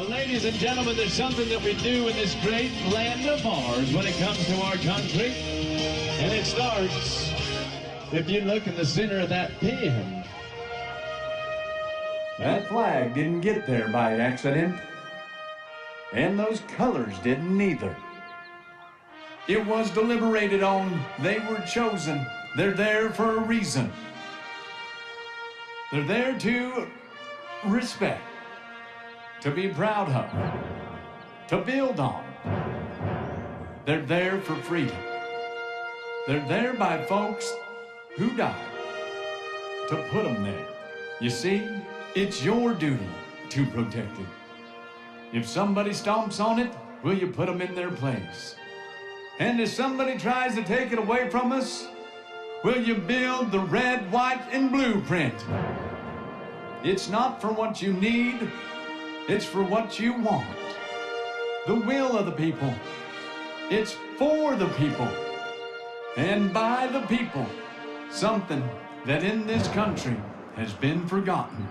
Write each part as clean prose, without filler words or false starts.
Well, ladies and gentlemen, there's something that we do in this great land of ours when it comes to our country. And it starts, if you look in the center of that pin. That flag didn't get there by accident. And those colors didn't either. It was deliberated on. They were chosen. They're there for a reason. They're there to respect, to be proud of, to build on. They're there for freedom. They're there by folks who died to put them there. You see, it's your duty to protect it. If somebody stomps on it, will you put them in their place? And if somebody tries to take it away from us, will you build the red, white, and blue print? It's not for what you need, it's for what you want. The will of the people. It's for the people. And by the people. Something that in this country has been forgotten.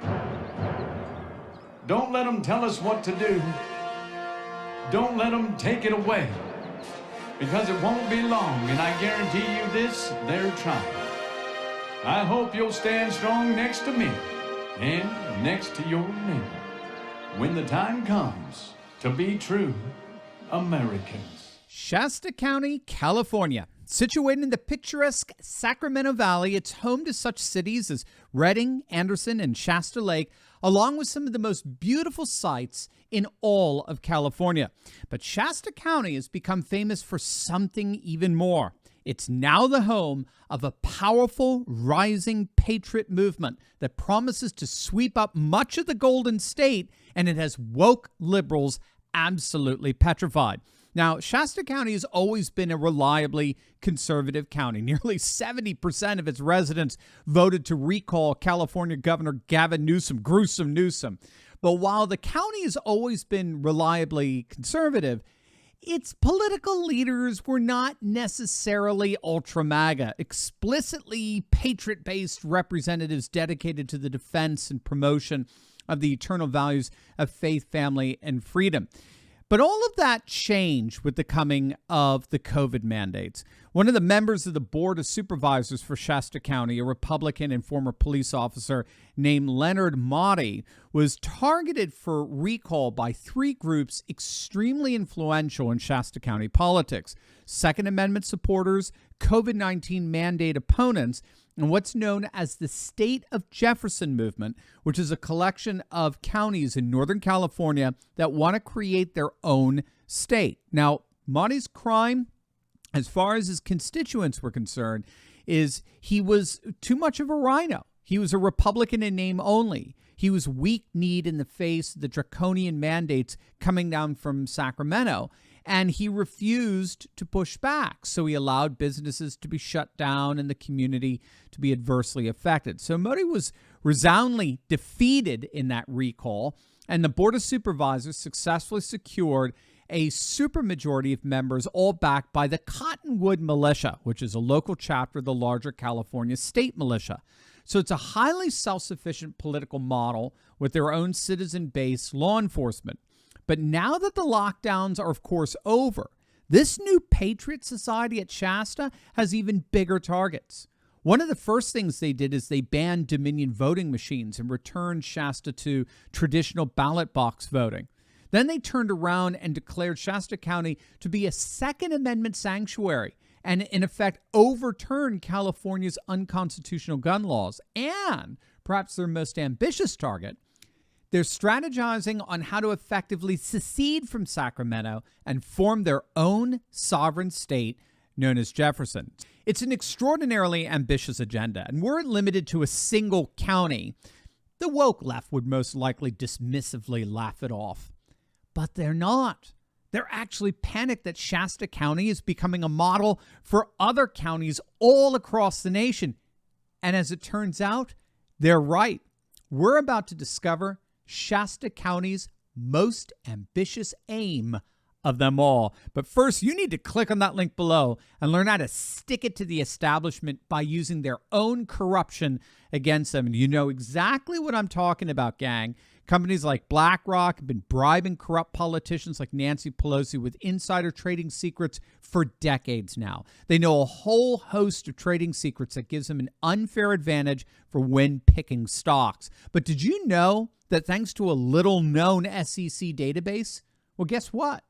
Don't let them tell us what to do. Don't let them take it away. Because it won't be long, and I guarantee you this, they're trying. I hope you'll stand strong next to me and next to your neighbor when the time comes to be true Americans. Shasta County, California. Situated in the picturesque Sacramento Valley, it's home to such cities as Redding, Anderson, and Shasta Lake, along with some of the most beautiful sights in all of California. But Shasta County has become famous for something even more. It's now the home of a powerful, rising patriot movement that promises to sweep up much of the Golden State, and it has woke liberals absolutely petrified. Now, Shasta County has always been a reliably conservative county. Nearly 70% of its residents voted to recall California Governor Gavin Newsom, gruesome Newsom. But while the county has always been reliably conservative, its political leaders were not necessarily ultra-MAGA, explicitly patriot-based representatives dedicated to the defense and promotion of the eternal values of faith, family, and freedom. But all of that changed with the coming of the COVID mandates. One of the members of the Board of Supervisors for Shasta County, a Republican and former police officer named Leonard Motti, was targeted for recall by three groups extremely influential in Shasta County politics: Second Amendment supporters, COVID-19 mandate opponents, and what's known as the State of Jefferson movement, which is a collection of counties in Northern California that want to create their own state. Now, Monty's crime, as far as his constituents were concerned, is he was too much of a rhino. He was a Republican in name only. He was weak-kneed in the face of the draconian mandates coming down from Sacramento, and he refused to push back. So he allowed businesses to be shut down and the community to be adversely affected. So Modi was resoundingly defeated in that recall, and the Board of Supervisors successfully secured a supermajority of members, all backed by the Cottonwood Militia, which is a local chapter of the larger California state militia. So it's a highly self-sufficient political model with their own citizen-based law enforcement. But now that the lockdowns are, of course, over, this new Patriot Society at Shasta has even bigger targets. One of the first things they did is they banned Dominion voting machines and returned Shasta to traditional ballot box voting. Then they turned around and declared Shasta County to be a Second Amendment sanctuary and, in effect, overturned California's unconstitutional gun laws. And, perhaps their most ambitious target, they're strategizing on how to effectively secede from Sacramento and form their own sovereign state known as Jefferson. It's an extraordinarily ambitious agenda, and were it limited to a single county, the woke left would most likely dismissively laugh it off. But they're not. They're actually panicked that Shasta County is becoming a model for other counties all across the nation. And as it turns out, they're right. We're about to discover Shasta County's most ambitious aim of them all. But first, you need to click on that link below and learn how to stick it to the establishment by using their own corruption against them. And you know exactly what I'm talking about, gang. Companies like BlackRock have been bribing corrupt politicians like Nancy Pelosi with insider trading secrets for decades now. They know a whole host of trading secrets that gives them an unfair advantage for when picking stocks. But did you know that thanks to a little-known SEC database, well, guess what?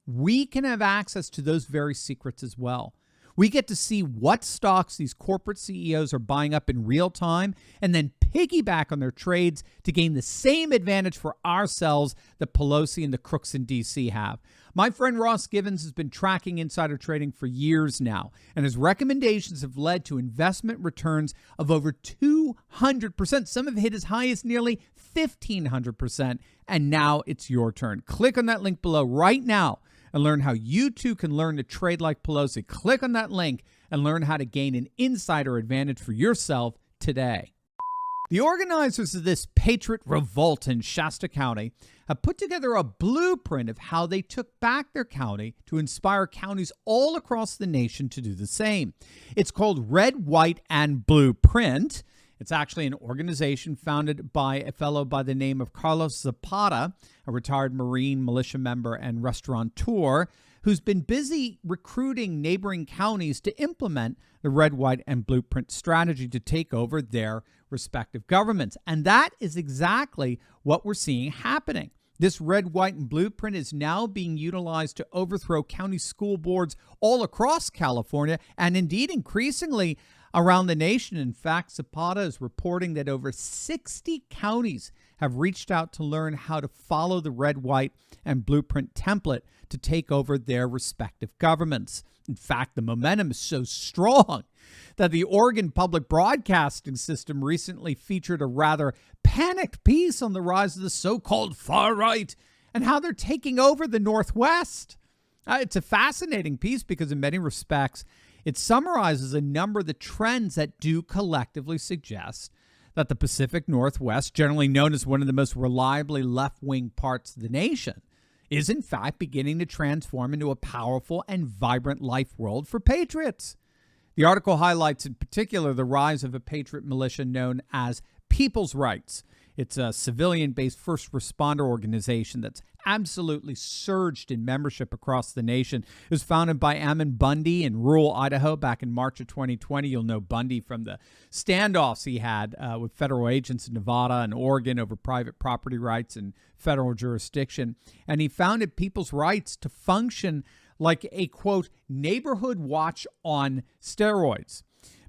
We can have access to those very secrets as well. We get to see what stocks these corporate CEOs are buying up in real time and then piggyback on their trades to gain the same advantage for ourselves that Pelosi and the crooks in D.C. have. My friend Ross Givens has been tracking insider trading for years now, and his recommendations have led to investment returns of over 200%. Some have hit as high as nearly 1,500%, and now it's your turn. Click on that link below right now and learn how you too can learn to trade like Pelosi. Click on that link and learn how to gain an insider advantage for yourself today. The organizers of this Patriot revolt in Shasta County have put together a blueprint of how they took back their county to inspire counties all across the nation to do the same. It's called Red, White, and Blueprint. It's actually an organization founded by a fellow by the name of Carlos Zapata, a retired Marine militia member and restaurateur, who's been busy recruiting neighboring counties to implement the Red, White, and Blueprint strategy to take over their respective governments. And that is exactly what we're seeing happening. This Red, White, and Blueprint is now being utilized to overthrow county school boards all across California and indeed increasingly around the nation. In fact, Zapata is reporting that over 60 counties have reached out to learn how to follow the Red, White, and Blueprint template to take over their respective governments. In fact, the momentum is so strong that the Oregon Public Broadcasting System recently featured a rather panicked piece on the rise of the so-called far right and how they're taking over the Northwest. It's a fascinating piece because in many respects, it summarizes a number of the trends that do collectively suggest that the Pacific Northwest, generally known as one of the most reliably left-wing parts of the nation, is in fact beginning to transform into a powerful and vibrant life world for patriots. The article highlights in particular the rise of a patriot militia known as People's Rights. It's a civilian-based first responder organization that's absolutely surged in membership across the nation. It was founded by Ammon Bundy in rural Idaho back in March of 2020. You'll know Bundy from the standoffs he had with federal agents in Nevada and Oregon over private property rights and federal jurisdiction. And he founded People's Rights to function like a, quote, neighborhood watch on steroids.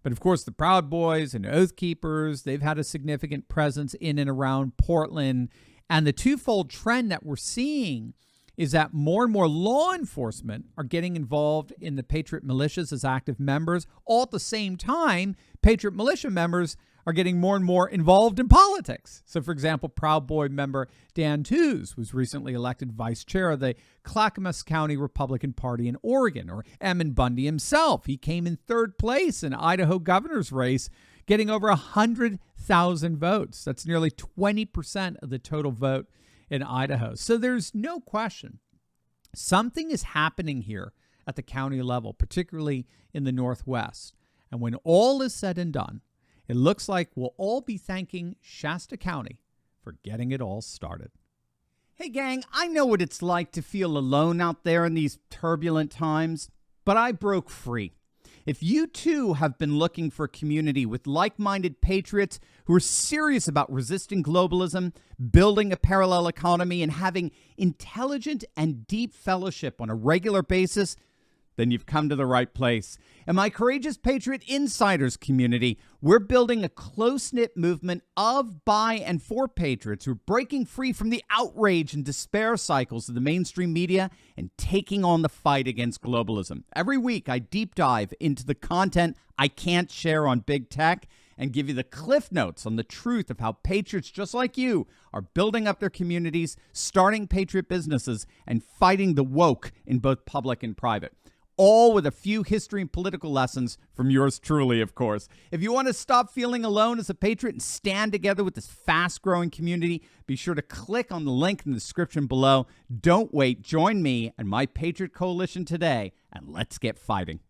But of course, the Proud Boys and Oath Keepers, they've had a significant presence in and around Portland. And the twofold trend that we're seeing is that more and more law enforcement are getting involved in the Patriot militias as active members. All at the same time, Patriot militia members are getting more and more involved in politics. So, for example, Proud Boy member Dan Tooze was recently elected vice chair of the Clackamas County Republican Party in Oregon, or Ammon Bundy himself. He came in third place in Idaho governor's race, getting over 100,000 votes. That's nearly 20% of the total vote in Idaho. So there's no question something is happening here at the county level, particularly in the Northwest. And when all is said and done, it looks like we'll all be thanking Shasta County for getting it all started. Hey, gang, I know what it's like to feel alone out there in these turbulent times, but I broke free. If you too have been looking for a community with like-minded patriots who are serious about resisting globalism, building a parallel economy, and having intelligent and deep fellowship on a regular basis, then you've come to the right place. In my Courageous Patriot Insiders community, we're building a close-knit movement of, by, and for patriots who are breaking free from the outrage and despair cycles of the mainstream media and taking on the fight against globalism. Every week, I deep dive into the content I can't share on big tech and give you the cliff notes on the truth of how patriots just like you are building up their communities, starting patriot businesses, and fighting the woke in both public and private. all with a few history and political lessons from yours truly, of course. If you want to stop feeling alone as a patriot and stand together with this fast-growing community, be sure to click on the link in the description below. Don't wait. Join me and my Patriot Coalition today, and let's get fighting.